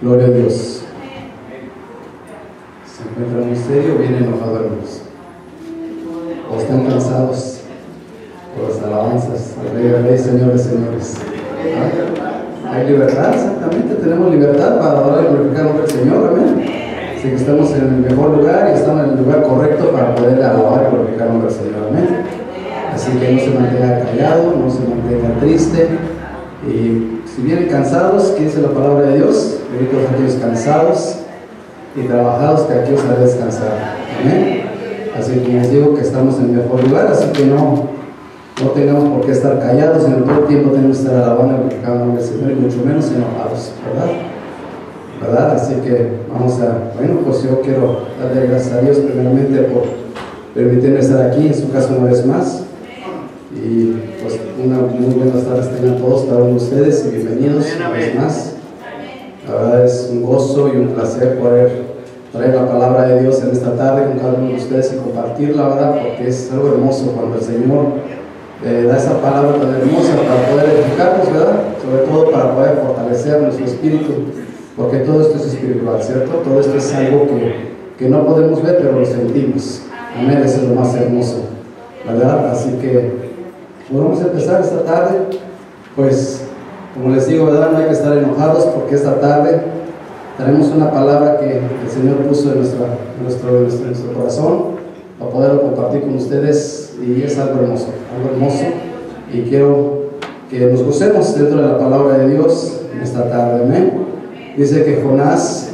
Gloria a Dios. Se encuentra muy serio, bien enojado, hermanos. O están cansados por las alabanzas al Rey de Reyes, Señor de Señores. ¿Ah? Hay libertad, exactamente. Tenemos libertad para adorar y glorificar el nombre del Señor. Amén. Así que estamos en el mejor lugar y estamos en el lugar correcto para poder alabar y glorificar el nombre del Señor. Amén. Así que no se mantenga callado, no se mantenga triste. Y si vienen cansados, ¿qué dice la palabra de Dios? Benditos aquellos cansados y trabajados, que aquí os haré descansar. Amén. Así que les digo que estamos en el mejor lugar, así que no tengamos por qué estar callados, sino todo el tiempo tenemos que estar alabando y glorificando el nombre del Señor, y mucho menos enojados, ¿verdad? Así que vamos a, bueno, pues yo quiero darle gracias a Dios primeramente por permitirme estar aquí en su casa una vez más. Y pues una muy buenas tardes tengan todos, cada uno de ustedes, y bienvenidos una vez más. La verdad es un gozo y un placer poder traer la palabra de Dios en esta tarde con cada uno de ustedes y compartirla, ¿verdad? Porque es algo hermoso cuando el Señor da esa palabra tan hermosa para poder edificarnos, ¿verdad? Sobre todo para poder fortalecer nuestro espíritu, porque todo esto es espiritual, ¿cierto? Todo esto es algo que no podemos ver, pero lo sentimos. Amén, eso es lo más hermoso, ¿verdad? Así que vamos a empezar esta tarde. Pues como les digo, ¿verdad? No hay que estar enojados, porque esta tarde tenemos una palabra que el Señor puso en nuestro corazón para poderlo compartir con ustedes, y es algo hermoso, y quiero que nos gocemos dentro de la palabra de Dios en esta tarde. Amén. Dice que Jonás,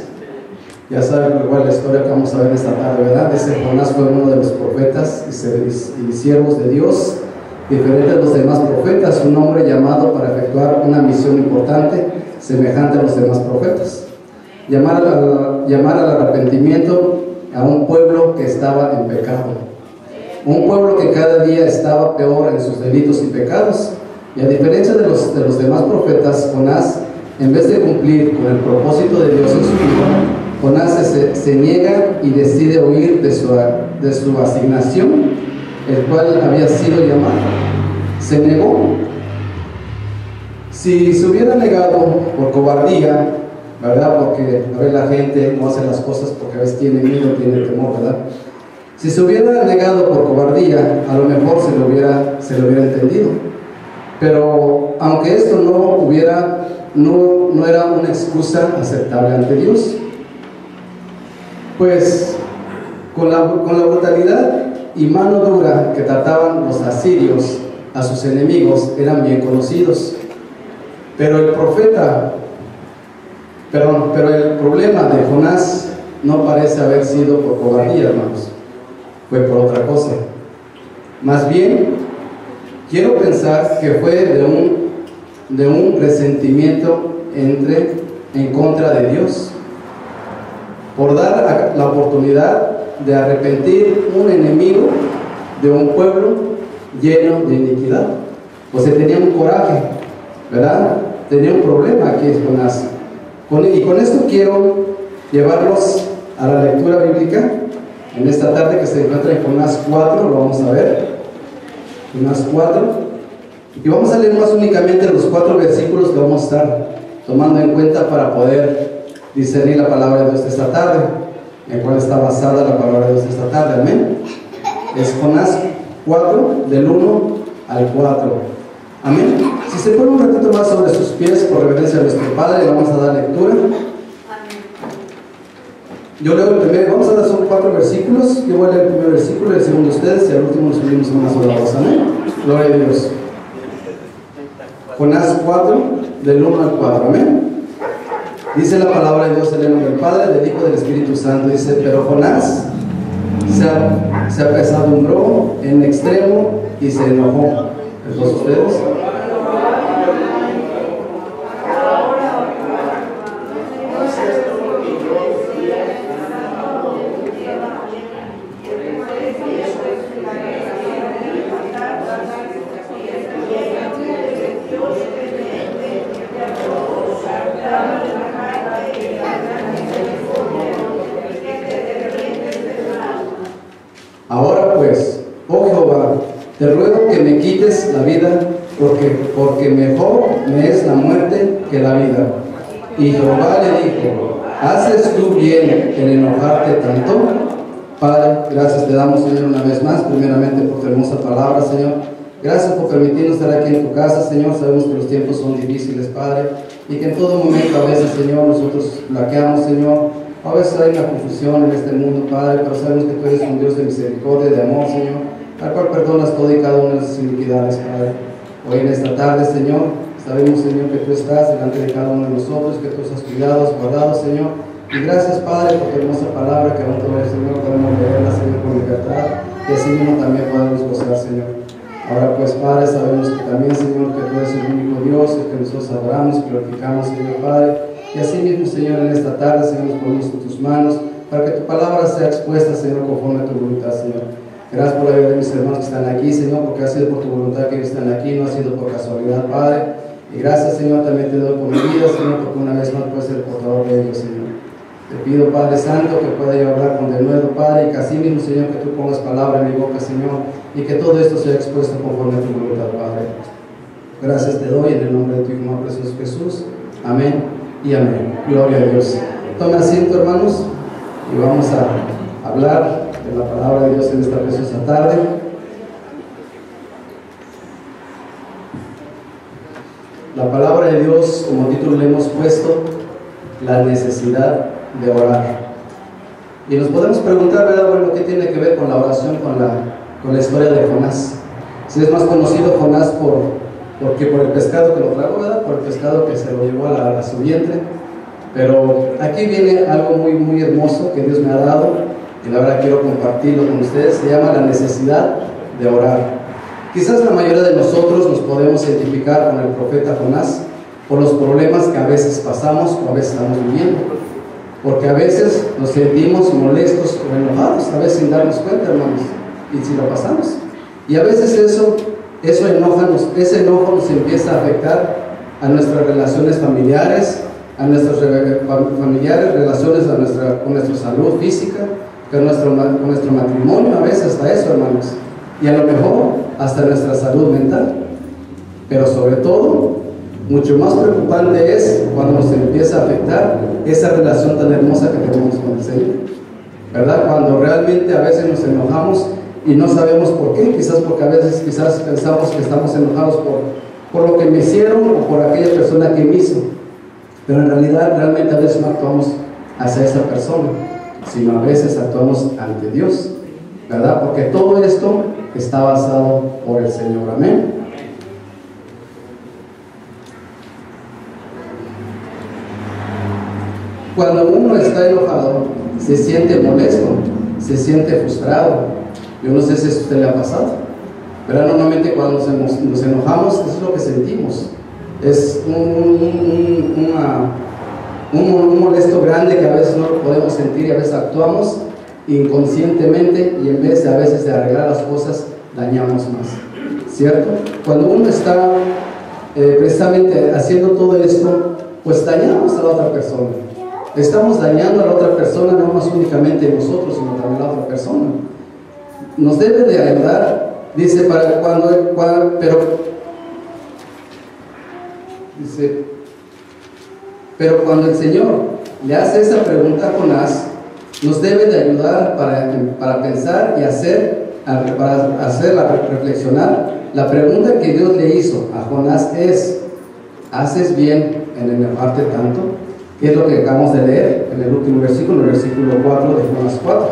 ya saben igual la historia que vamos a ver esta tarde, ¿verdad? Dice Jonás fue uno de los profetas y siervos de Dios, diferente a los demás profetas, un hombre llamado para efectuar una misión importante, semejante a los demás profetas. Llamar al arrepentimiento a un pueblo que estaba en pecado, un pueblo que cada día estaba peor en sus delitos y pecados. Y a diferencia de los demás profetas, Jonás, en vez de cumplir con el propósito de Dios en su vida, Jonás se niega y decide huir de su asignación, el cual había sido llamado. Se negó. Si se hubiera negado por cobardía, ¿verdad? Porque a ver, la gente no hace las cosas porque a veces tiene miedo, tiene temor, ¿verdad? Si se hubiera negado por cobardía, a lo mejor se lo hubiera entendido. Pero aunque esto no era una excusa aceptable ante Dios, pues con la brutalidad y mano dura que trataban los asirios a sus enemigos eran bien conocidos. Pero el problema de Jonás no parece haber sido por cobardía, hermanos, fue por otra cosa. Más bien, quiero pensar que fue de un resentimiento en contra de Dios, por dar la oportunidad de arrepentir un enemigo de un pueblo lleno de iniquidad. Pues tenía un coraje, ¿verdad? Tenía un problema aquí Jonás. Y con esto quiero llevarlos a la lectura bíblica en esta tarde, que se encuentra en Jonás 4, lo vamos a ver. Jonás 4. Y vamos a leer más únicamente los 4 versículos que vamos a estar tomando en cuenta para poder discernir la palabra de Dios de esta tarde, en cual está basada la palabra de Dios de esta tarde. Amén. Es Jonás 4, del 1 al 4. Amén. Si se pone un ratito más sobre sus pies, por reverencia a nuestro Padre, vamos a dar lectura. Yo leo el primero, vamos a dar, son 4 versículos. Yo voy a leer el primer versículo, el segundo ustedes, y al último nos unimos una sola voz. Amén. Gloria a Dios. Jonás 4, del 1 al 4. Amén. Dice la palabra de Dios en el nombre del Padre, del Hijo y del Espíritu Santo. Dice: pero Jonás se apesadumbró en extremo y se enojó. ¿Todos ustedes? Ahora pues, oh Jehová, te ruego que me quites la vida, porque mejor me es la muerte que la vida. Y Jehová le dijo: ¿haces tú bien en enojarte tanto? Padre, gracias te damos, Señor, una vez más, primeramente por tu hermosa palabra, Señor. Gracias por permitirnos estar aquí en tu casa, Señor. Sabemos que los tiempos son difíciles, Padre, y que en todo momento, a veces, Señor, nosotros flaqueamos, Señor. A veces hay una confusión en este mundo, Padre, pero sabemos que tú eres un Dios de misericordia, de amor, Señor, al cual perdonas todo y cada una de nuestras iniquidades, Padre. Hoy en esta tarde, Señor, sabemos, Señor, que tú estás delante de cada uno de nosotros, que tú has cuidado, has guardado, Señor. Y gracias, Padre, por tu hermosa palabra, que aún todavía, Señor, podemos leerla, Señor, con libertad, y así mismo también podemos gozar, Señor. Ahora pues, Padre, sabemos que también, Señor, que tú eres el único Dios, el que nosotros adoramos, glorificamos, Señor, Padre. Y así mismo, Señor, en esta tarde, Señor, nos ponemos en tus manos, para que tu palabra sea expuesta, Señor, conforme a tu voluntad, Señor. Gracias por la vida de mis hermanos que están aquí, Señor, porque ha sido por tu voluntad que ellos están aquí, no ha sido por casualidad, Padre. Y gracias, Señor, también te doy por mi vida, Señor, porque una vez más puedes ser el portador de ellos, Señor. Te pido, Padre Santo, que pueda yo hablar con denuedo, Padre, y que así mismo, Señor, que tú pongas palabra en mi boca, Señor, y que todo esto sea expuesto conforme a tu voluntad, Padre. Gracias te doy en el nombre de tu Hijo precioso Jesús. Amén y amén. Gloria a Dios. Tomen asiento, hermanos, y vamos a hablar de la palabra de Dios en esta preciosa tarde. La palabra de Dios, como título le hemos puesto, la necesidad de orar. Y nos podemos preguntar, ¿verdad? Bueno, ¿qué tiene que ver con la oración, con la historia de Jonás? Si es más conocido Jonás porque por el pescado que lo tragó, ¿verdad? Por el pescado que se lo llevó a su vientre. Pero aquí viene algo muy, muy hermoso que Dios me ha dado, y la verdad quiero compartirlo con ustedes. Se llama la necesidad de orar. Quizás la mayoría de nosotros nos podemos identificar con el profeta Jonás por los problemas que a veces pasamos o a veces estamos viviendo, porque a veces nos sentimos molestos o enojados, a veces sin darnos cuenta, hermanos, y si lo pasamos, y a veces ese enojo nos empieza a afectar a nuestras relaciones familiares, relaciones con nuestra salud física, con nuestro matrimonio, a veces hasta eso, hermanos, y a lo mejor hasta nuestra salud mental. Pero sobre todo, mucho más preocupante es cuando nos empieza a afectar esa relación tan hermosa que tenemos con el Señor, ¿verdad? Cuando realmente a veces nos enojamos y no sabemos por qué, quizás porque a veces pensamos que estamos enojados por lo que me hicieron o por aquella persona que me hizo, pero en realidad realmente a veces no actuamos hacia esa persona, sino a veces actuamos ante Dios, ¿verdad? Porque todo esto está basado por el Señor. Amén. Cuando uno está enojado, se siente molesto, se siente frustrado. Yo no sé si eso a usted le ha pasado, pero normalmente cuando nos enojamos, eso es lo que sentimos. Es un molesto grande que a veces no lo podemos sentir, y a veces actuamos inconscientemente, y en vez de a veces de arreglar las cosas, dañamos más, ¿cierto? Cuando uno está precisamente haciendo todo esto, pues dañamos a la otra persona. Estamos dañando a la otra persona, no más únicamente nosotros, sino también a la otra persona. Nos debe de ayudar, dice, pero cuando el Señor le hace esa pregunta a Jonás, nos debe de ayudar para pensar y reflexionar. La pregunta que Dios le hizo a Jonás es: ¿haces bien en enojarte tanto? ¿Qué es lo que acabamos de leer en el último versículo, el versículo 4 de Jonás 4?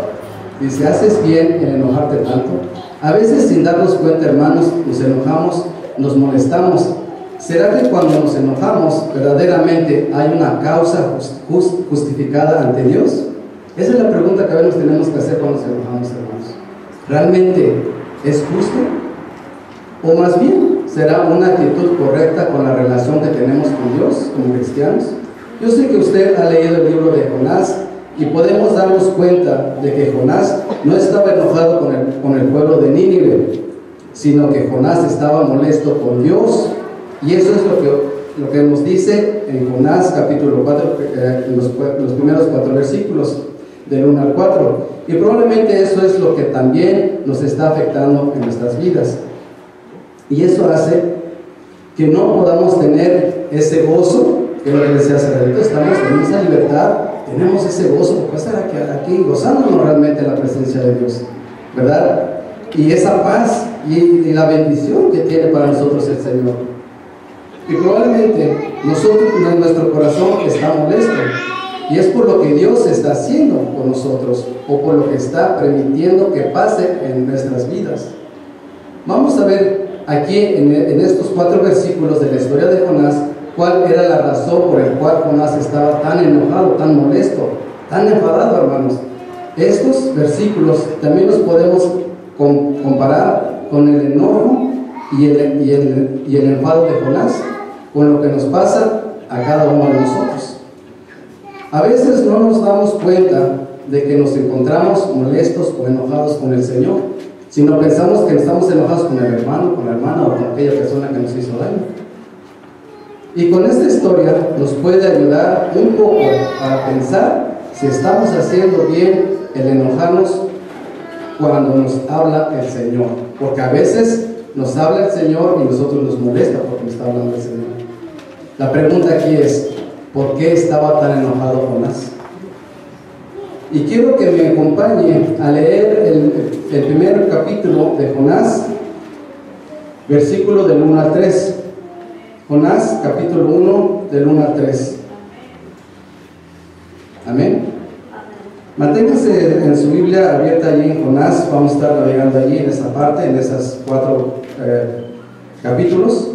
Dice: ¿haces bien en enojarte tanto? A veces, sin darnos cuenta, hermanos, nos enojamos, nos molestamos. ¿Será que cuando nos enojamos verdaderamente hay una causa justificada ante Dios? Esa es la pregunta que a veces tenemos que hacer cuando nos enojamos, hermanos. ¿Realmente es justo? ¿O más bien será una actitud correcta con la relación que tenemos con Dios como cristianos? Yo sé que usted ha leído el libro de Jonás, y podemos darnos cuenta de que Jonás no estaba enojado con el pueblo de Nínive, sino que Jonás estaba molesto con Dios. Y eso es lo que nos dice en Jonás capítulo 4, los primeros 4 versículos, del 1 al 4. Y probablemente eso es lo que también nos está afectando en nuestras vidas. Y eso hace que no podamos tener ese gozo que lo que decía hace ratito, estamos en esa libertad, tenemos ese gozo de estar aquí gozándonos realmente en la presencia de Dios, ¿verdad? Y esa paz y la bendición que tiene para nosotros el Señor. Y probablemente nosotros en nuestro corazón está molesto, y es por lo que Dios está haciendo con nosotros, o por lo que está permitiendo que pase en nuestras vidas. Vamos a ver aquí en estos 4 versículos de la historia de Jonás, cuál era la razón por la cual Jonás estaba tan enojado, tan molesto, tan enfadado, hermanos. Estos versículos también los podemos comparar con el enojo y el enfado de Jonás, con lo que nos pasa a cada uno de nosotros. A veces no nos damos cuenta de que nos encontramos molestos o enojados con el Señor, sino pensamos que estamos enojados con el hermano, con la hermana o con aquella persona que nos hizo daño. Y con esta historia nos puede ayudar un poco a pensar si estamos haciendo bien el enojarnos cuando nos habla el Señor, porque a veces nos habla el Señor y nosotros nos molesta porque nos está hablando el Señor. La pregunta aquí es, ¿por qué estaba tan enojado Jonás? Y quiero que me acompañe a leer el primer capítulo de Jonás, versículo del 1 al 3. Jonás, capítulo 1, del 1 al 3. Amén. Manténgase en su Biblia abierta allí en Jonás. Vamos a estar navegando allí en esa parte, en esos 4 capítulos.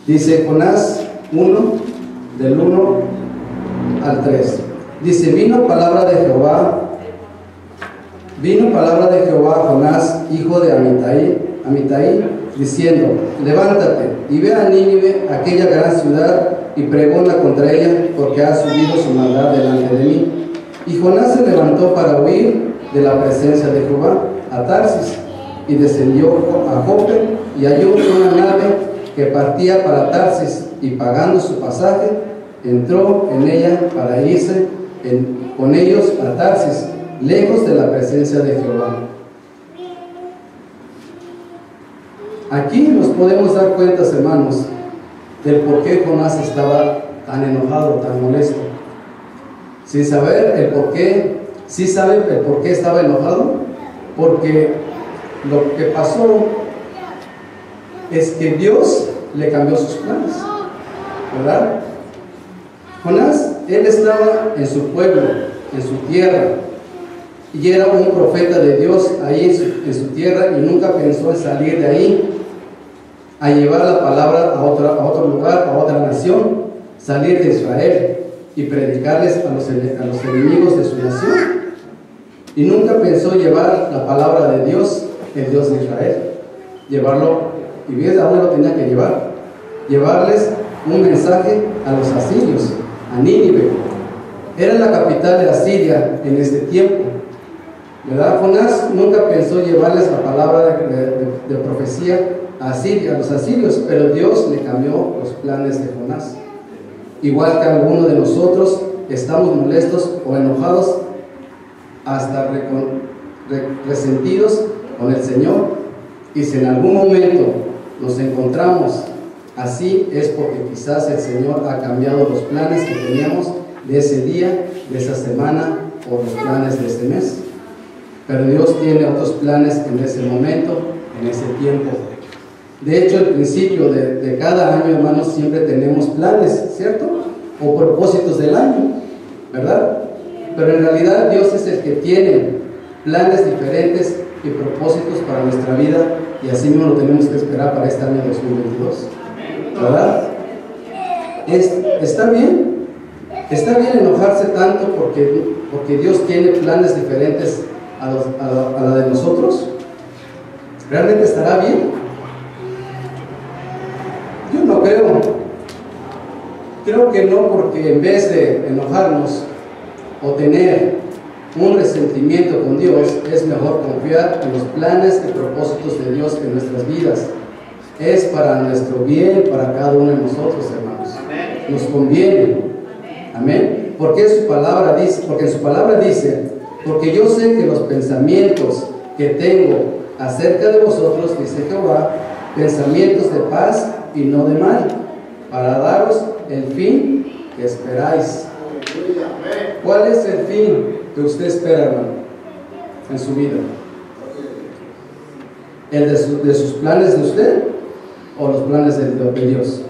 Dice Jonás 1, del 1 al 3. Dice, vino palabra de Jehová a Jonás, hijo de Amitai, diciendo, levántate y ve a Nínive, aquella gran ciudad, y pregona contra ella, porque ha subido su maldad delante de mí. Y Jonás se levantó para huir de la presencia de Jehová a Tarsis, y descendió a Jope, y halló una nave que partía para Tarsis, y pagando su pasaje, entró en ella para irse con ellos a Tarsis, lejos de la presencia de Jehová. Aquí nos podemos dar cuenta, hermanos, del por qué Jonás estaba tan enojado, tan molesto. Sin saber el por qué, ¿sí sabe el por qué estaba enojado? Porque lo que pasó es que Dios le cambió sus planes, ¿verdad? Jonás, él estaba en su pueblo, en su tierra, y era un profeta de Dios ahí en su tierra, y nunca pensó en salir de ahí a llevar la palabra a otro lugar, a otra nación, salir de Israel y predicarles a los enemigos de su nación. Y nunca pensó llevar la palabra de Dios, el Dios de Israel, llevarlo, y bien a dónde lo tenía que llevarles un mensaje a los asirios, a Nínive. Era la capital de Asiria en este tiempo, ¿verdad? Jonás nunca pensó llevarles la palabra de profecía a los asirios, pero Dios le cambió los planes de Jonás. Igual que algunos de nosotros estamos molestos o enojados, hasta resentidos con el Señor, y si en algún momento nos encontramos así, es porque quizás el Señor ha cambiado los planes que teníamos de ese día, de esa semana, o los planes de este mes. Pero Dios tiene otros planes en ese momento, en ese tiempo. De hecho, al principio de cada año, hermanos, siempre tenemos planes, ¿cierto? O propósitos del año, ¿verdad? Pero en realidad Dios es el que tiene planes diferentes y propósitos para nuestra vida, y así mismo lo tenemos que esperar para este año 2022, ¿verdad? Está bien enojarse tanto porque Dios tiene planes diferentes a la de nosotros. ¿Realmente estará bien? Yo no creo que no, porque en vez de enojarnos o tener un resentimiento con Dios, es mejor confiar en los planes y propósitos de Dios en nuestras vidas. Es para nuestro bien, para cada uno de nosotros, hermanos. Nos conviene. Amén. Porque en su palabra dice, porque yo sé que los pensamientos que tengo acerca de vosotros, dice Jehová, pensamientos de paz y no de mal, para daros el fin que esperáis. ¿Cuál es el fin que usted espera, hermano, en su vida? ¿El de sus planes de usted o los planes de Dios?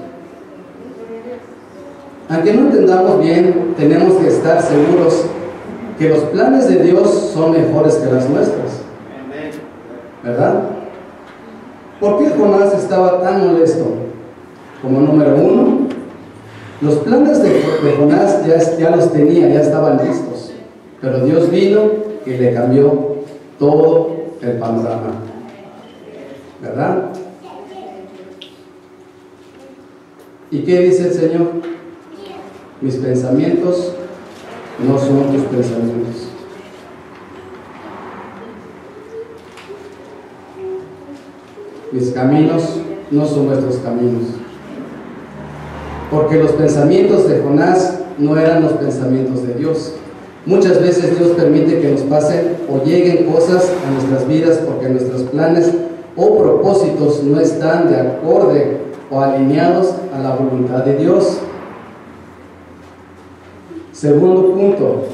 Aunque no entendamos bien, tenemos que estar seguros que los planes de Dios son mejores que las nuestras, ¿verdad? ¿Por qué Jonás estaba tan molesto? Como número uno, los planes de Jonás ya los tenía, ya estaban listos, pero Dios vino y le cambió todo el panorama, ¿verdad? ¿Y qué dice el Señor? Mis pensamientos no son tus pensamientos. Mis caminos no son vuestros caminos. Porque los pensamientos de Jonás no eran los pensamientos de Dios. Muchas veces Dios permite que nos pasen o lleguen cosas a nuestras vidas porque nuestros planes o propósitos no están de acorde o alineados a la voluntad de Dios. Segundo punto,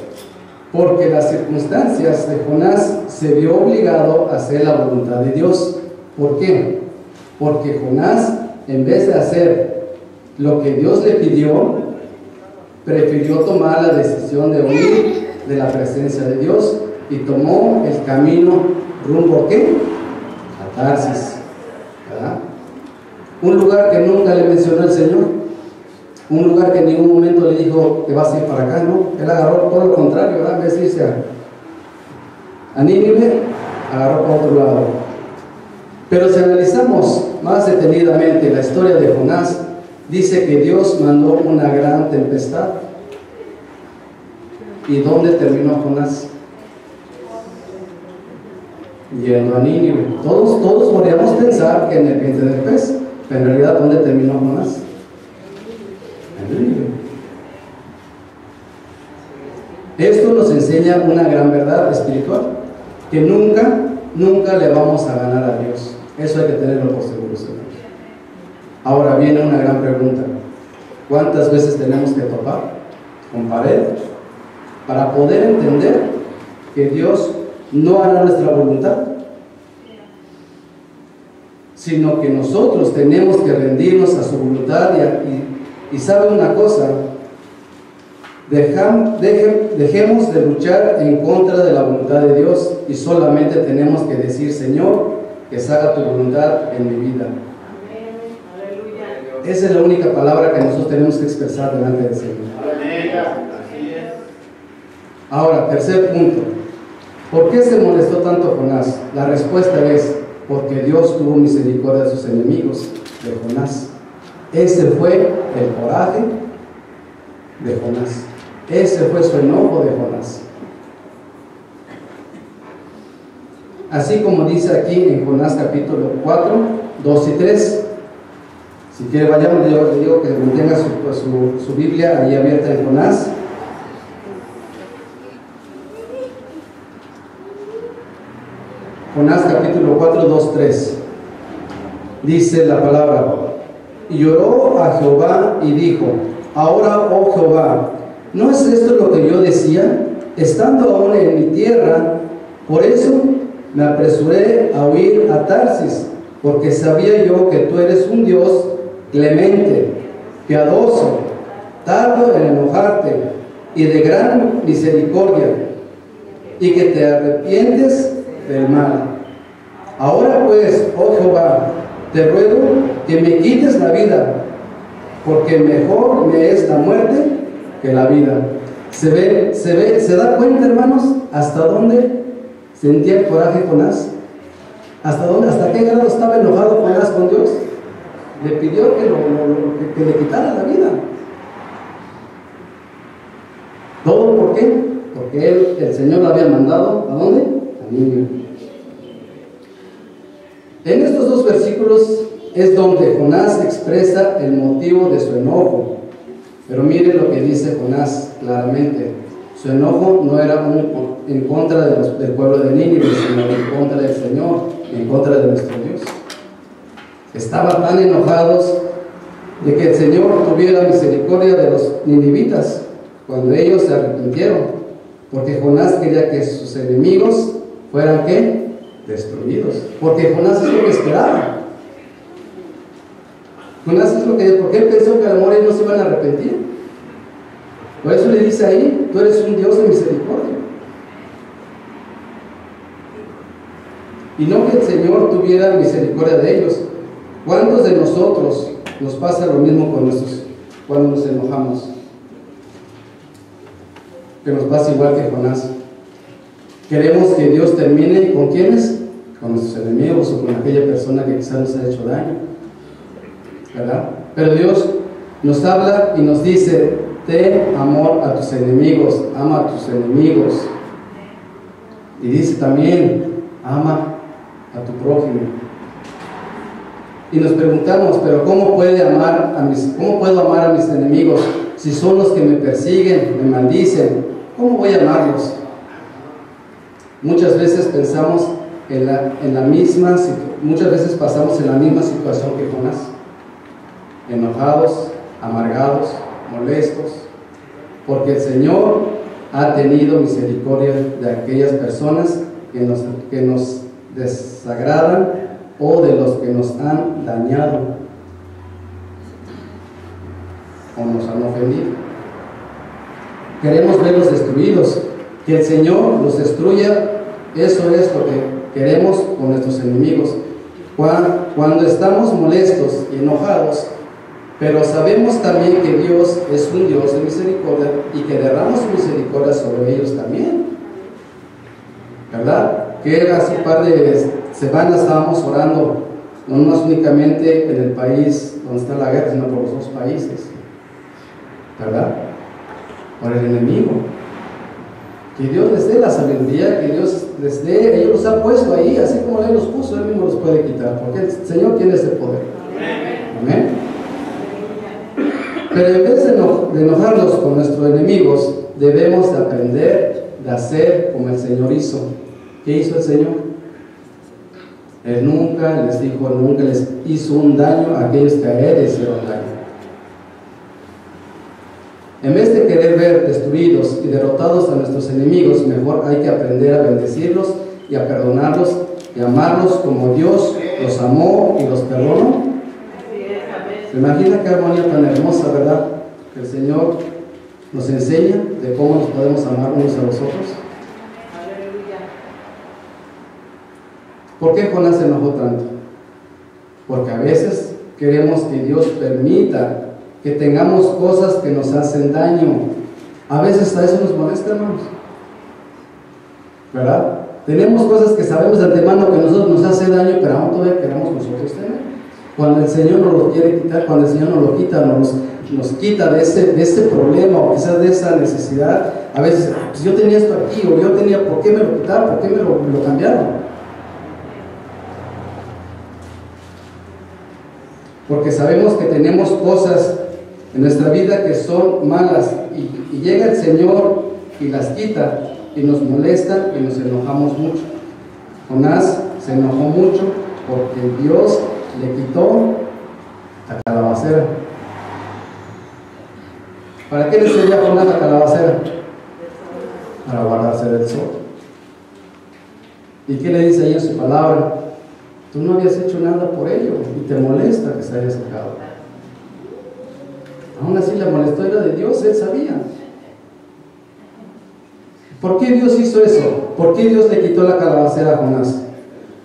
porque las circunstancias de Jonás se vio obligado a hacer la voluntad de Dios. ¿Por qué? Porque Jonás, en vez de hacer lo que Dios le pidió, prefirió tomar la decisión de huir de la presencia de Dios y tomó el camino rumbo ¿a qué? A Tarsis, ¿verdad? Un lugar que nunca le mencionó el Señor. Un lugar que en ningún momento le dijo, te vas a ir para acá, ¿no? Él agarró todo lo contrario, ¿verdad? En vez de irse a Nínive, agarró por otro lado. Pero si analizamos más detenidamente la historia de Jonás, dice que Dios mandó una gran tempestad. ¿Y dónde terminó Jonás? Yendo a Nínive. Todos podríamos pensar que en el vientre del pez, pero en realidad, ¿dónde terminó Jonás? Esto nos enseña una gran verdad espiritual, que nunca le vamos a ganar a Dios. Eso hay que tenerlo por seguro, señores. Ahora viene una gran pregunta: ¿cuántas veces tenemos que topar con pared para poder entender que Dios no hará nuestra voluntad, sino que nosotros tenemos que rendirnos a su voluntad? Y sabe una cosa, dejemos de luchar en contra de la voluntad de Dios y solamente tenemos que decir: Señor, que se haga tu voluntad en mi vida. Esa es la única palabra que nosotros tenemos que expresar delante del Señor. Ahora, tercer punto, ¿por qué se molestó tanto Jonás? La respuesta es: porque Dios tuvo misericordia de sus enemigos, de Jonás. Ese fue el coraje de Jonás. Ese fue su enojo de Jonás. Así como dice aquí en Jonás capítulo 4, 2 y 3. Si quiere vayamos, yo le digo que mantenga su Biblia ahí abierta en Jonás. Jonás capítulo 4, 2, 3. Dice la palabra: y lloró a Jehová y dijo: ahora, oh Jehová, ¿no es esto lo que yo decía, estando aún en mi tierra? Por eso me apresuré a huir a Tarsis, porque sabía yo que tú eres un Dios clemente, piadoso, tardo en enojarte y de gran misericordia, y que te arrepientes del mal. Ahora pues, oh Jehová, te ruego que me quites la vida, porque mejor me es la muerte que la vida. ¿Se da cuenta, hermanos, hasta dónde sentía el coraje Jonás? ¿Hasta qué grado estaba enojado Jonás con Dios? Le pidió que le quitara la vida. ¿Todo por qué? Porque el Señor lo había mandado, ¿a dónde? A Nínive. En estos dos versículos es donde Jonás expresa el motivo de su enojo. Pero mire lo que dice Jonás claramente: su enojo no era en contra del pueblo de Nínive, sino en contra del Señor, en contra de nuestro Dios. Estaban tan enojados de que el Señor tuviera misericordia de los ninivitas cuando ellos se arrepintieron, porque Jonás quería que sus enemigos fueran ¿qué? Destruidos, porque Jonás es lo que esperaba. Jonás es lo que, porque él pensó que a lo mejor ellos no se iban a arrepentir. Por eso le dice ahí: tú eres un Dios de misericordia. Y no que el Señor tuviera misericordia de ellos. ¿Cuántos de nosotros nos pasa lo mismo con nosotros cuando nos enojamos? Que nos pasa igual que Jonás. Queremos que Dios termine ¿con quiénes? Con nuestros enemigos o con aquella persona que quizás nos ha hecho daño, ¿verdad? Pero Dios nos habla y nos dice: ten amor a tus enemigos, ama a tus enemigos. Y dice también: ama a tu prójimo. Y nos preguntamos: pero ¿cómo puedo amar a mis enemigos si son los que me persiguen, me maldicen? ¿Cómo voy a amarlos? Muchas veces pensamos muchas veces pasamos en la misma situación que Jonás, enojados, amargados, molestos, porque el Señor ha tenido misericordia de aquellas personas que nos desagradan o de los que nos han dañado o nos han ofendido. Queremos verlos destruidos, que el Señor los destruya. Eso es lo que queremos con nuestros enemigos. Cuando estamos molestos y enojados, pero sabemos también que Dios es un Dios de misericordia y que derrama su misericordia sobre ellos también, ¿verdad? Que hace un par de semanas estábamos orando, no más únicamente en el país donde está la guerra, sino por los dos países, ¿verdad? Por el enemigo. Que Dios les dé la sabiduría, que Dios les dé, Él los ha puesto ahí, así como Él los puso, Él mismo los puede quitar, porque el Señor tiene ese poder. Amén. Pero en vez de enojarnos con nuestros enemigos, debemos de aprender de hacer como el Señor hizo. ¿Qué hizo el Señor? Él nunca les hizo un daño a aquellos que a Él hicieron daño. En vez de querer ver destruidos y derrotados a nuestros enemigos, mejor hay que aprender a bendecirlos y a perdonarlos y amarlos como Dios los amó y los perdonó. ¿Se imagina qué armonía tan hermosa, verdad? Que el Señor nos enseña de cómo nos podemos amar unos a los otros. ¿Por qué Jonás se enojó tanto? Porque a veces queremos que Dios permita que tengamos cosas que nos hacen daño. A veces a eso nos molesta, hermanos, ¿verdad? Tenemos cosas que sabemos de antemano que a nosotros nos hace daño, pero aún todavía queremos nosotros tener. Cuando el Señor nos lo quiere quitar, cuando el Señor nos lo quita, nos quita de ese problema o quizás de esa necesidad, a veces, pues yo tenía esto aquí, o yo tenía, ¿por qué me lo quitaron? ¿Por qué me lo cambiaron? Porque sabemos que tenemos cosas en nuestra vida que son malas y llega el Señor y las quita y nos molesta y nos enojamos mucho. Jonás se enojó mucho porque Dios le quitó la calabacera. ¿Para qué le servía a Jonás la calabacera? Para guardarse del sol. ¿Y qué le dice ahí en su palabra? Tú no habías hecho nada por ello y te molesta que se haya sacado. Aún así la molestó, era de Dios, él sabía. ¿Por qué Dios hizo eso? ¿Por qué Dios le quitó la calabacera a Jonás?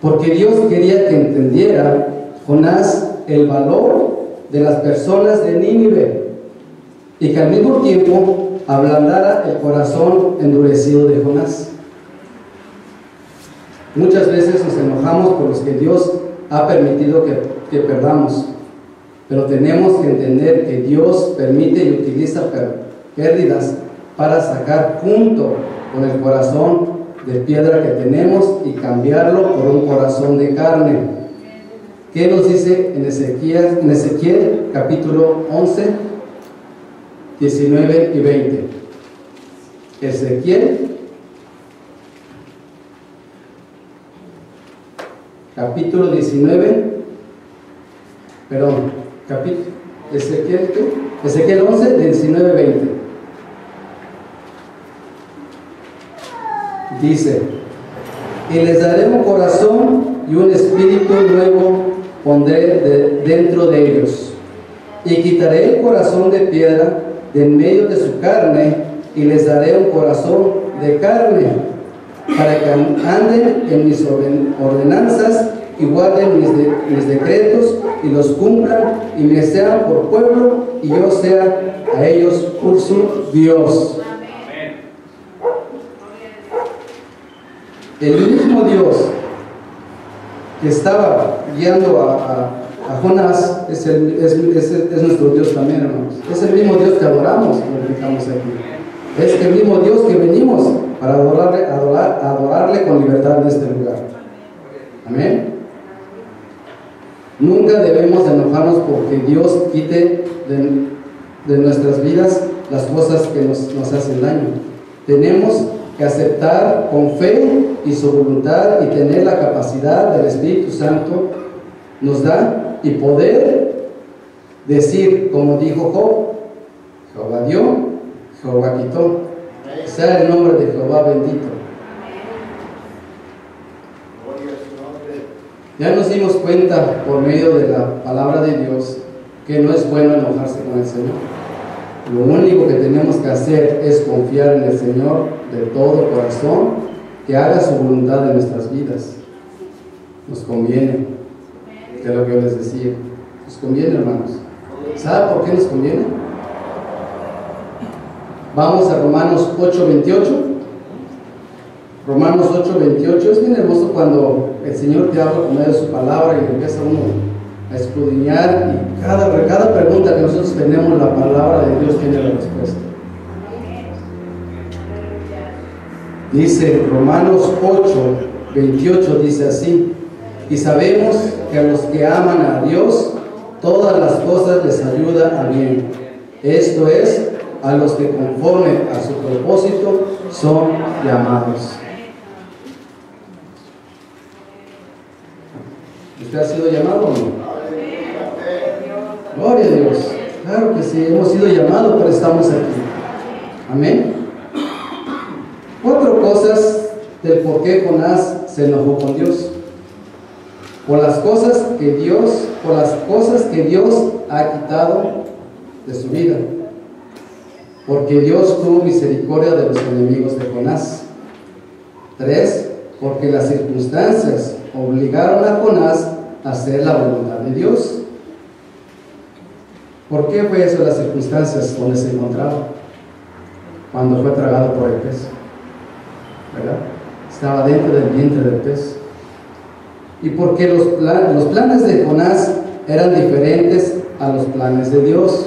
Porque Dios quería que entendiera Jonás el valor de las personas de Nínive y que al mismo tiempo ablandara el corazón endurecido de Jonás. Muchas veces nos enojamos por los que Dios ha permitido que perdamos, pero tenemos que entender que Dios permite y utiliza pérdidas para sacar junto con el corazón de piedra que tenemos y cambiarlo por un corazón de carne. ¿Qué nos dice en Ezequiel capítulo 11, 19 y 20? Ezequiel capítulo 19, perdón, Ezequiel, ¿qué? Ezequiel 11, de 19 a 20. Dice: y les daré un corazón y un espíritu nuevo pondré dentro de ellos, y quitaré el corazón de piedra de en medio de su carne, y les daré un corazón de carne, para que anden en mis ordenanzas y guarden mis decretos y los cumplan, y me sean por pueblo y yo sea a ellos por su Dios. El mismo Dios que estaba guiando a Jonás es nuestro Dios también, hermanos. Es el mismo Dios que adoramos, glorificamos aquí. Es el mismo Dios que venimos para adorarle con libertad en este lugar. Amén. Nunca debemos de enojarnos porque Dios quite de nuestras vidas las cosas que nos hacen daño. Tenemos que aceptar con fe y su voluntad y tener la capacidad del Espíritu Santo nos da y poder decir, como dijo Job: Jehová dio, Jehová quitó, sea el nombre de Jehová bendito. Ya nos dimos cuenta por medio de la palabra de Dios que no es bueno enojarse con el Señor. Lo único que tenemos que hacer es confiar en el Señor de todo corazón, que haga su voluntad en nuestras vidas. Nos conviene, que es lo que yo les decía. Nos conviene, hermanos. ¿Sabe por qué nos conviene? Vamos a Romanos 8:28. Romanos 8:28. Es bien hermoso cuando el Señor te habla por medio de su palabra y empieza uno a escudriñar, y cada pregunta que nosotros tenemos, la palabra de Dios tiene la respuesta. Dice Romanos 8:28, dice así: y sabemos que a los que aman a Dios, todas las cosas les ayudan a bien. Esto es, a los que conforme a su propósito son llamados. ¿Usted ha sido llamado o no? Gloria a Dios. Claro que sí, hemos sido llamados, pero estamos aquí. Amén. 4 cosas del por qué Jonás se enojó con Dios. Por las cosas que Dios ha quitado de su vida. Porque Dios tuvo misericordia de los enemigos de Jonás. 3. Porque las circunstancias obligaron a Jonás a hacer la voluntad de Dios. ¿Por qué fue eso las circunstancias donde se encontraba? Cuando fue tragado por el pez, ¿verdad? Estaba dentro del vientre del pez. Y porque los planes de Jonás eran diferentes a los planes de Dios.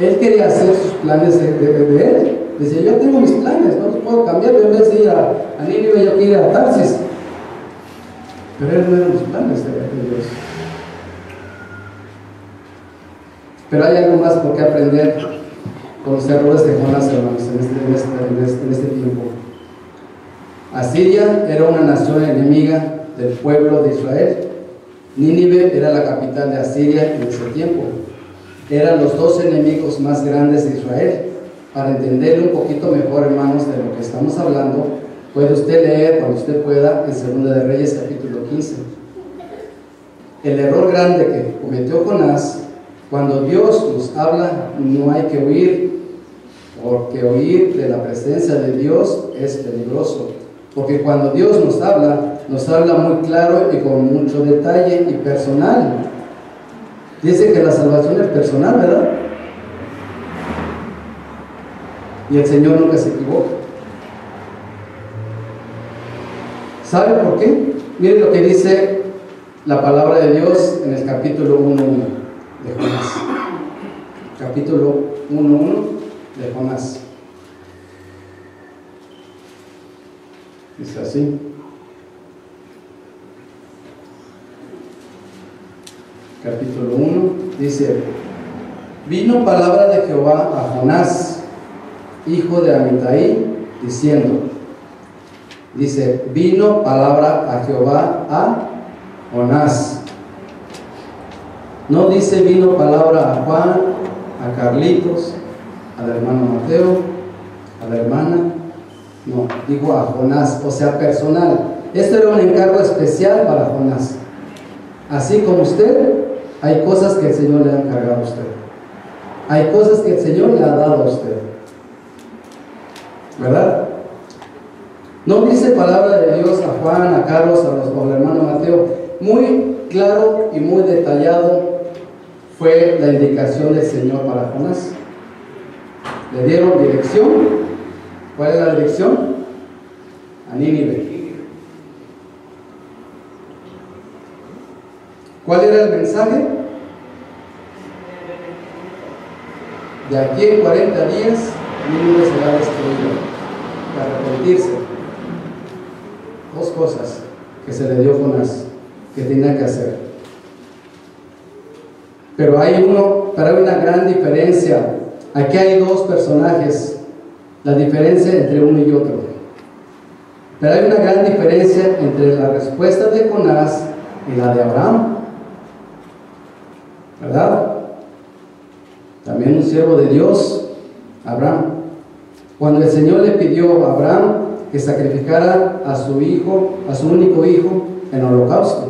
Él quería hacer sus planes de él. Decía: yo tengo mis planes, no los puedo cambiar. Yo en vez de ir a Nínive, yo quiero ir a Tarsis. Pero él no eran los planes de Dios. Pero hay algo más por qué aprender con los errores de Jonás, hermanos, en este tiempo. Asiria era una nación enemiga del pueblo de Israel. Nínive era la capital de Asiria en ese tiempo. Eran los 2 enemigos más grandes de Israel. Para entenderlo un poquito mejor, hermanos, de lo que estamos hablando, puede usted leer cuando usted pueda en 2 de Reyes capítulo 15. El error grande que cometió Jonás: cuando Dios nos habla, no hay que huir, porque oír de la presencia de Dios es peligroso. Porque cuando Dios nos habla muy claro y con mucho detalle y personal. Dice que la salvación es personal, ¿verdad? Y el Señor nunca se equivoca. ¿Sabe por qué? Mire lo que dice la palabra de Dios en el capítulo 1:1 de Jonás. Capítulo 1:1 de Jonás. Dice así: capítulo 1, dice: vino palabra de Jehová a Jonás, hijo de Amitai, diciendo. Dice: vino palabra a Jehová a Jonás. No dice vino palabra a Juan, a Carlitos, al hermano Mateo, a la hermana. No, digo a Jonás, o sea, personal. Esto era un encargo especial para Jonás. Así como usted, hay cosas que el Señor le ha encargado a usted. Hay cosas que el Señor le ha dado a usted. ¿Verdad? No dice palabra de Dios a Juan, a Carlos, al hermano Mateo. Muy claro y muy detallado fue la indicación del Señor para Jonás. Le dieron dirección. ¿Cuál es la dirección? A Nínive. ¿Cuál era el mensaje? De aquí en 40 días, Nínive será destruido. Para arrepentirse. Dos cosas que se le dio a Jonás, que tenía que hacer. Pero hay una gran diferencia. Aquí hay dos personajes. La diferencia entre uno y otro. Pero hay una gran diferencia entre la respuesta de Jonás y la de Abraham. ¿Verdad? También un siervo de Dios, Abraham. Cuando el Señor le pidió a Abraham que sacrificara a su hijo, a su único hijo, en holocausto,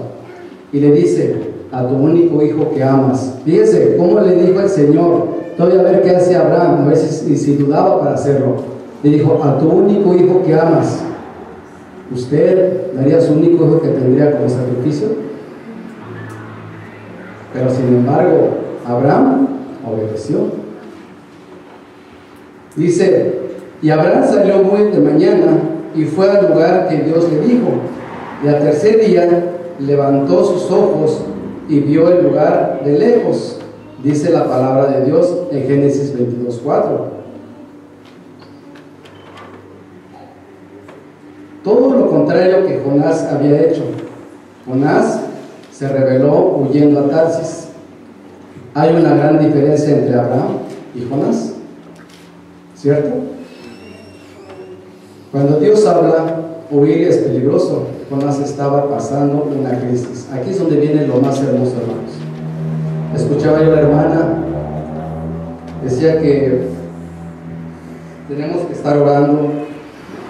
y le dice: a tu único hijo que amas. Fíjese cómo le dijo el Señor. Todavía a ver qué hacía Abraham, a ver si dudaba para hacerlo. Le dijo: a tu único hijo que amas. ¿Usted daría a su único hijo que tendría como sacrificio? Pero sin embargo, Abraham obedeció. Dice: y Abraham salió muy de mañana y fue al lugar que Dios le dijo. Y al tercer día levantó sus ojos y vio el lugar de lejos. Dice la palabra de Dios en Génesis 22:4. Todo lo contrario que Jonás había hecho. Jonás se rebeló huyendo a Tarsis. Hay una gran diferencia entre Abraham y Jonás, ¿cierto? Cuando Dios habla, huir es peligroso. Jonás estaba pasando una crisis. Aquí es donde viene lo más hermoso, hermanos. Escuchaba yo a la hermana, decía que tenemos que estar orando.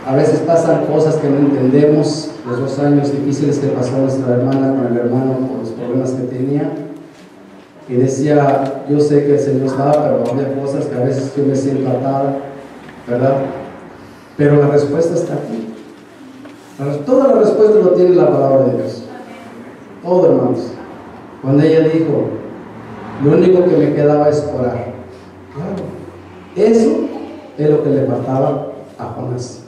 A veces pasan cosas que no entendemos. Los 2 años difíciles que pasó nuestra hermana con el hermano por los problemas que tenía, y decía: yo sé que el Señor estaba, pero había cosas que a veces yo me siento atada, ¿verdad? Pero la respuesta está aquí. Toda la respuesta lo tiene la palabra de Dios. Todo, hermanos. Cuando ella dijo: lo único que me quedaba es orar. Claro, eso es lo que le faltaba a Jonás.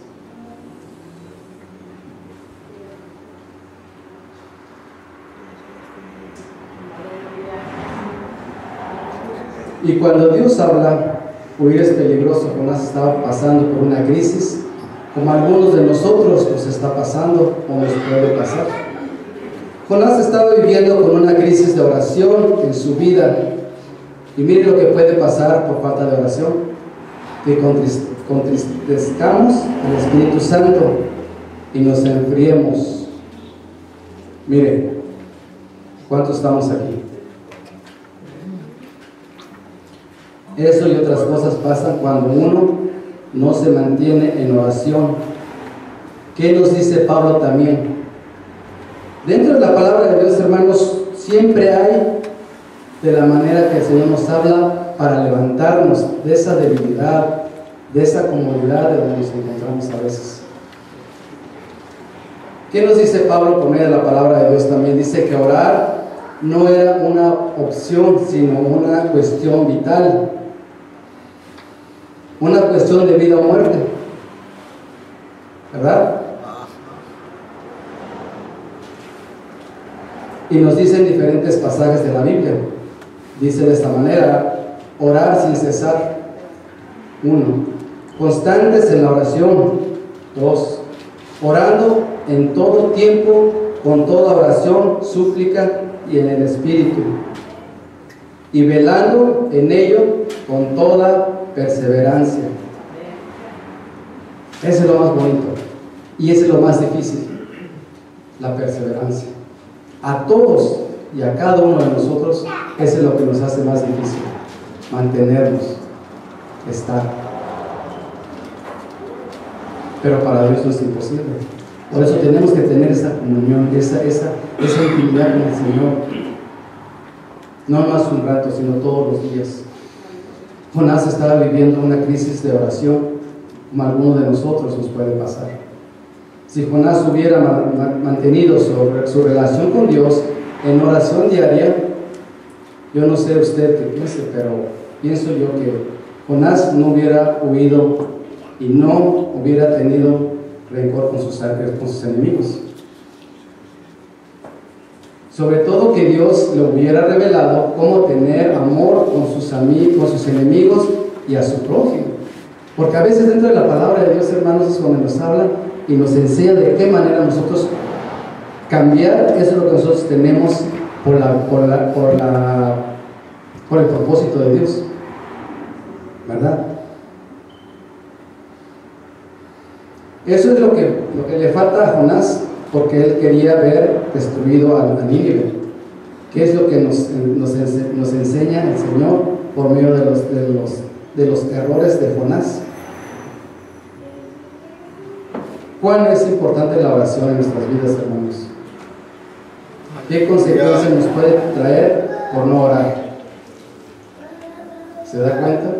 Y cuando Dios habla, huir es peligroso. Jonás estaba pasando por una crisis, como algunos de nosotros nos está pasando o nos puede pasar. Jonás estaba viviendo con una crisis de oración en su vida. Y mire lo que puede pasar por falta de oración: que contristezcamos al Espíritu Santo y nos enfriemos. Mire, ¿cuántos estamos aquí? Eso y otras cosas pasan cuando uno no se mantiene en oración. ¿Qué nos dice Pablo también? Dentro de la palabra de Dios, hermanos, siempre hay de la manera que el Señor nos habla para levantarnos de esa debilidad, de esa comodidad de donde nos encontramos a veces. ¿Qué nos dice Pablo por medio de la palabra de Dios también? Dice que orar no era una opción, sino una cuestión vital. Una cuestión de vida o muerte, ¿verdad? Y nos dicen diferentes pasajes de la Biblia. Dice de esta manera: orar sin cesar. 1. Constantes en la oración. 2. Orando en todo tiempo, con toda oración, súplica y en el Espíritu. Y velando en ello con toda perseverancia. Ese es lo más bonito y ese es lo más difícil, la perseverancia. A todos y a cada uno de nosotros, eso es lo que nos hace más difícil, mantenernos, estar. Pero para Dios no es imposible. Por eso tenemos que tener esa comunión, esa intimidad con el Señor. No más un rato, sino todos los días. Jonás estaba viviendo una crisis de oración, como a alguno de nosotros nos puede pasar. Si Jonás hubiera mantenido su relación con Dios en oración diaria, yo no sé usted qué piense, pero pienso yo que Jonás no hubiera huido y no hubiera tenido rencor con sus enemigos. Sobre todo que Dios le hubiera revelado cómo tener amor con sus enemigos y a su prójimo. Porque a veces dentro de la palabra de Dios, hermanos, es cuando nos habla y nos enseña de qué manera nosotros cambiar eso es lo que nosotros tenemos por el propósito de Dios, ¿verdad? Eso es lo que le falta a Jonás, porque él quería ver destruido a Nínive. ¿Qué es lo que nos enseña el Señor por medio de los errores de Jonás? ¿Cuán es importante la oración en nuestras vidas, hermanos? ¿Qué consecuencias nos puede traer por no orar? ¿Se da cuenta?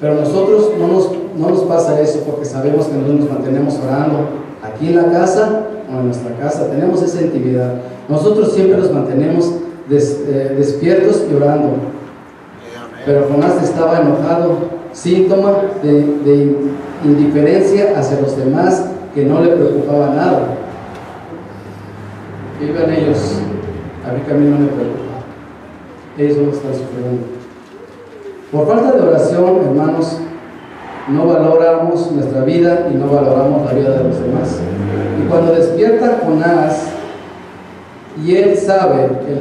Pero nosotros no nos pasa eso, porque sabemos que nosotros nos mantenemos orando aquí en la casa o en nuestra casa, tenemos esa intimidad. Nosotros siempre nos mantenemos despiertos y orando. Pero Jonás estaba enojado, síntoma de indiferencia hacia los demás, que no le preocupaba nada. Vivan ellos, a mí también no me preocupa. Ellos no están sufriendo. Por falta de oración, hermanos, no valoramos nuestra vida y no valoramos la vida de los demás. Y cuando despierta Jonás y él sabe el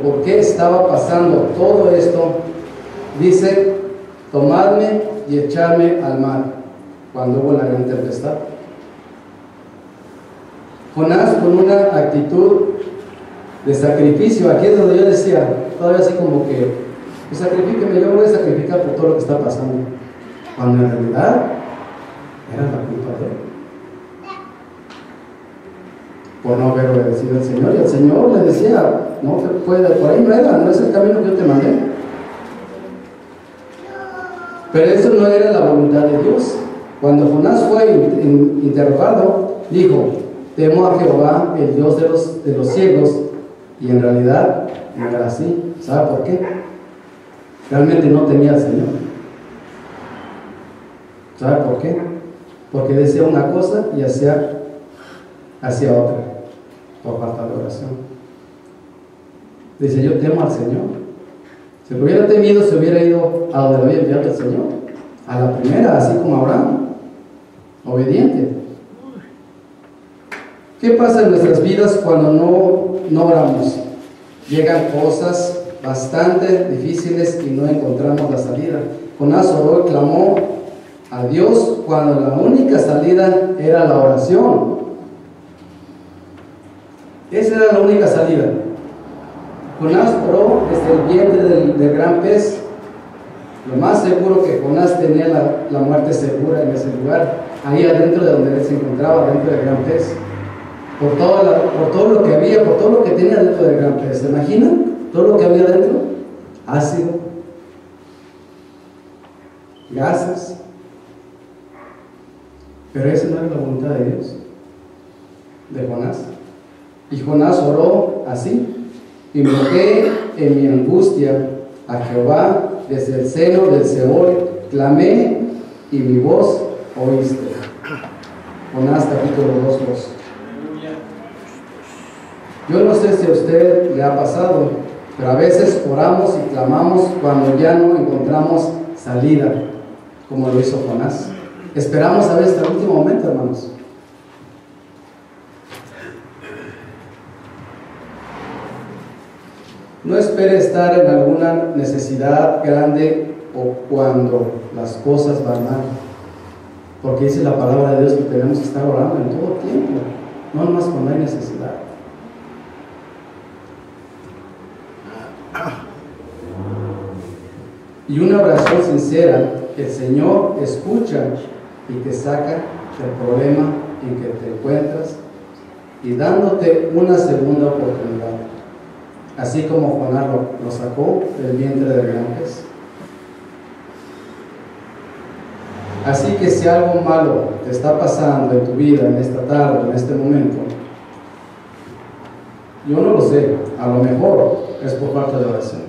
por qué estaba pasando todo esto, dice: tomadme y echadme al mar, cuando hubo la gran tempestad. Jonás, con una actitud de sacrificio, aquí es donde yo decía, todavía así como que, pues sacrifíqueme, yo me voy a sacrificar por todo lo que está pasando, cuando en realidad era la culpa de él, por no haber obedecido al Señor. Y el Señor le decía: no te puede, por ahí no es el camino que yo te mandé. Pero eso no era la voluntad de Dios. Cuando Jonás fue interrogado, dijo: temo a Jehová, el Dios de los cielos. Y en realidad no era así. ¿Sabe por qué? Realmente no temía al Señor. ¿Sabe por qué? Porque decía una cosa y hacía otra, por falta de oración. Dice: yo temo al Señor. Si lo hubiera temido, se hubiera ido a donde lo había enviado el Señor, a la primera, así como Abraham, obediente. ¿Qué pasa en nuestras vidas cuando no oramos? Llegan cosas bastante difíciles y no encontramos la salida. Jonás oró y clamó a Dios cuando la única salida era la oración. Esa era la única salida. Jonás oró desde el vientre del gran pez. Lo más seguro que Jonás tenía la muerte segura en ese lugar, ahí adentro de donde él se encontraba, dentro del gran pez. Por todo lo que había, por todo lo que tenía dentro del gran pez. ¿Se imaginan? Todo lo que había dentro: ácido, gases. Pero esa no era la voluntad de Dios, de Jonás. Y Jonás oró así: invoqué en mi angustia a Jehová desde el seno del Seol, clamé y mi voz oíste. Jonás capítulo 2:2. Yo no sé si a usted le ha pasado, pero a veces oramos y clamamos cuando ya no encontramos salida, como lo hizo Jonás. Esperamos a veces hasta el último momento, hermanos. No espere estar en alguna necesidad grande o cuando las cosas van mal, porque dice la palabra de Dios que tenemos que estar orando en todo tiempo, no nomás cuando hay necesidad. y una oración sincera, el Señor escucha y te saca del problema en que te encuentras y dándote una segunda oportunidad, así como Jonás lo sacó del vientre del gran pez. Así que si algo malo te está pasando en tu vida, en esta tarde, en este momento, yo no lo sé, a lo mejor es por falta de oración.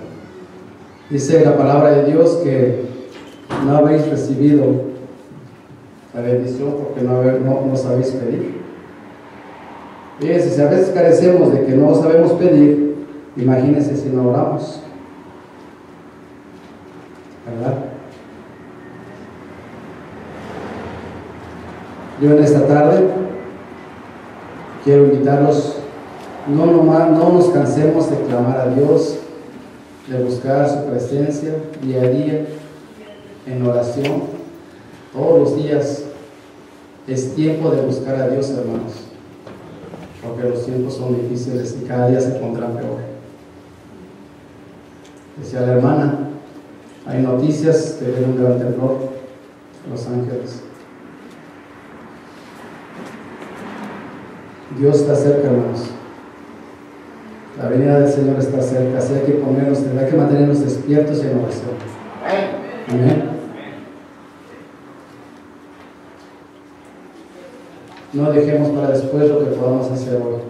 Dice la palabra de Dios que no habéis recibido la bendición porque no sabéis pedir. Fíjense, si a veces carecemos de que no sabemos pedir, imagínense si no oramos, ¿verdad? Yo en esta tarde quiero invitarlos, no nos cansemos de clamar a Dios, de buscar su presencia día a día en oración. Todos los días es tiempo de buscar a Dios, hermanos, porque los tiempos son difíciles y cada día se pondrán peor. Decía la hermana, hay noticias de un gran temblor en Los Ángeles. Dios está cerca, hermanos. La venida del Señor está cerca, así hay que mantenernos despiertos y en oración. Amén. No dejemos para después lo que podamos hacer hoy.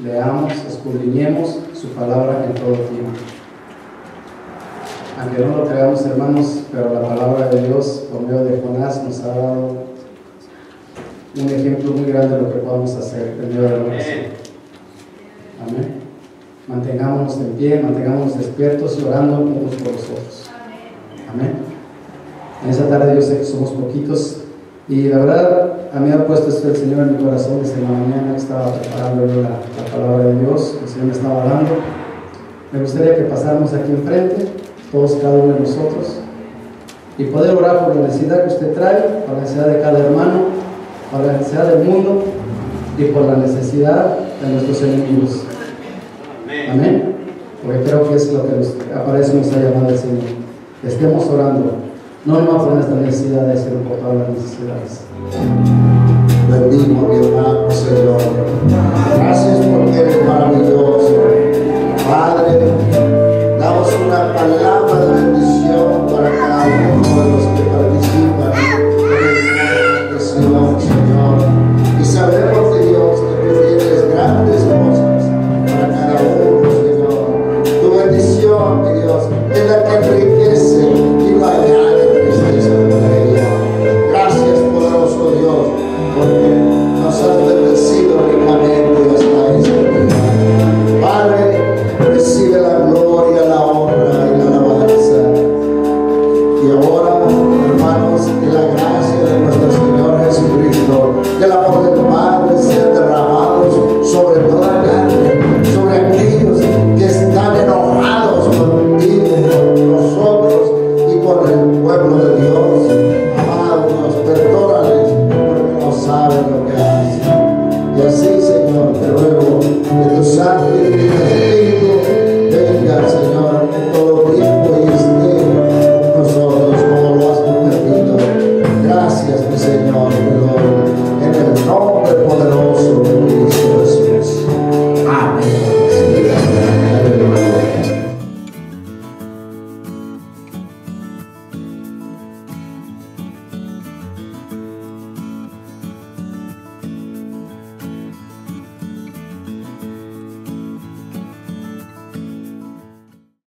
Leamos, escudriñemos su palabra en todo tiempo. Aunque no lo creamos, hermanos, pero la palabra de Dios por medio de Jonás nos ha dado un ejemplo muy grande de lo que podemos hacer en medio de la oración. Amén. Mantengámonos en pie, mantengámonos despiertos y orando unos por los otros. Amén. En esta tarde yo sé que somos poquitos y la verdad a mí me ha puesto esto el Señor en mi corazón desde la mañana que estaba preparando la palabra de Dios, el Señor me estaba dando. Me gustaría que pasáramos aquí enfrente, todos, cada uno de nosotros, y poder orar por la necesidad que usted trae, por la necesidad de cada hermano, por la necesidad del mundo y por la necesidad de nuestros enemigos. Amén. Porque creo que es lo que para eso nos ha llamado el Señor. Estemos orando, no nomás por nuestras necesidades, sino por todas las necesidades. Bendigo mi hermano, Señor. Gracias porque eres maravilloso. Padre, damos una palabra de bendición para cada uno de los que participan en esta sesión, Señor. Y sabemos de Dios que tú tienes grandes cosas para cada uno, Señor. Tu bendición, mi Dios, es la que enriquece y no hay nada que tristeza para ella. Gracias, poderoso Dios, porque nos has bendecido ricamente hasta este día. Padre, recibe la gloria, la honra y la alabanza. Y ahora, hermanos, que la gracia de nuestro Señor Jesucristo, que el amor de tu Padre sean derramados sobre toda carne, sobre aquellos que están enojados contigo, con nosotros y con el pueblo de Dios. Amado Dios, perdónales porque no saben lo que hacen. Y así, Señor, te ruego que tu Santo y tu Espíritu venga, Señor, en todo tiempo y esté con nosotros como lo has prometido. Gracias, mi Señor, te doy en el nombre poderoso